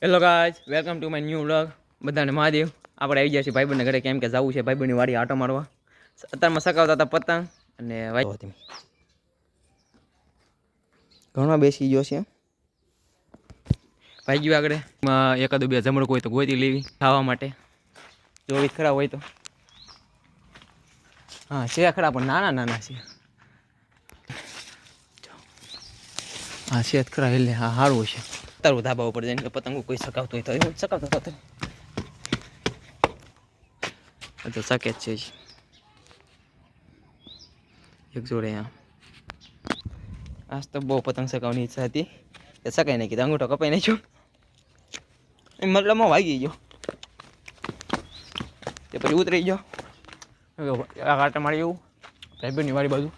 Hello guys, welcome to my new vlog. બધાને મહાદેવ. આપણે આવી ગયા છીએ ભાઈબંધના ઘરે, કેમ કે જવું છે ભાઈબંધની વાડી આટો મારવા. અત્યારમાં સકાવતા હતા પતંગ અને ઘણો બેસી ગયો છે ભાઈ ગયો આગળ. એકાદું બે જમણું હોય તો ગોતી લેવી ખાવા માટે, જો ખરા હોય તો. હા છે ખરા, પણ નાના નાના છે. હા છે ખરા, એટલે હા સારું છે. તારું ધાબા ઉપર જઈને પતંગો કોઈ સકાવતું હોય તો એવું સકાવતો હતો તો શકે જ છે એક જોડે. આજ તો બહુ પતંગ સકાવવાની ઈચ્છા હતી, એ સકાઈ નાખી તો અંગૂઠો કપાઈ નાખ્યો. મતલબમાં વાગી ગયો તે પછી ઉતરી ગયો. આટા મારી એવું ભાઈબંધની વાળી બાજુ.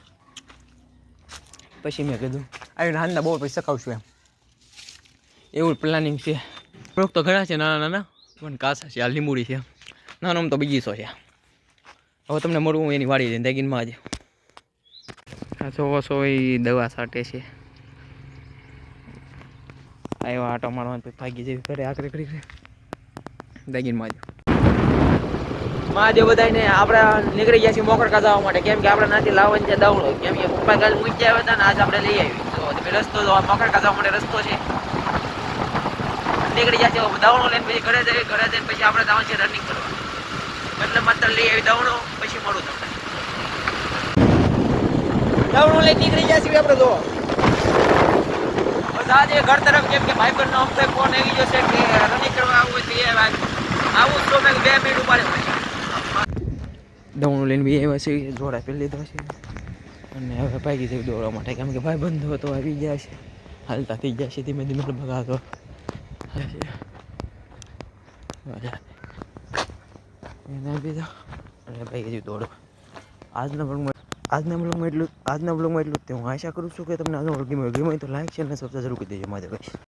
પછી મેં કીધું આવીને હાલના બહુ પછી સકાવશું એમ, એવું પ્લાનિંગ છે. થોડોક તો ઘણા છે નાના નાના, પણ કાસા છે. આ લીંબુડી છે, નાનો આમ તો બીજીસો છે. હવે તમને મળવું એની વાડી લઈને દાગીનમાં આજે. આ સો એ દવા છાંટે છે. આવ્યો આટો મારવાનો ભાગી જેવી ઘરે આખરે કરી દાગીનમાં આજે મહાદેવ બધાને. આપણે નીકળી ગયા છીએ મોખડકા જવા માટે, કેમ કે આપણે નાથી લાવવાની છે દવડો, કેમ કે પપ્પા કાલે મૂકી આવ્યા હતા ને આજ આપણે લઈ આવી. તો રસ્તો મોખડકા જવા માટે રસ્તો છે. નીકળી ગયા છે દવડો લઈને, પછી ઘરે જઈને પછી આપણે જવાનું છે રનિંગ કરવા. એટલે માત્ર લઈ આવી દવડો, પછી મળું તમને. દવડો લઈને નીકળી ગયા છીએ આપણે. તો આજે ઘર તરફ, કેમ કે ભાઈ બહેનનો અમને ફોન આવી ગયો છે કે રનિંગ કરવા આવવું હોય તો આવું તો મેં 2 મિનિટ ઉપાડે. દવણું લઈને બી આવ્યા છે, જોડા પહેરી લીધા છે અને હવે ભાગી જઈ દોડવા માટે, કેમ કે ભાઈ બંધો તો આવી ગયા છે. હાલતા થઈ ગયા છે ધીમે ધીમે ભગાતો એને બીધા અને ભાઈ જઈ દોડવા. આજના બ્લોગમાં એટલું જ તે. હું આશા કરું છું કે તમને આજનો વ્લોગ ગમ્યો તો લાઈક છે અને સબસ્ક્રાઇબ જરૂર કરી દેજો. મારે ભાઈ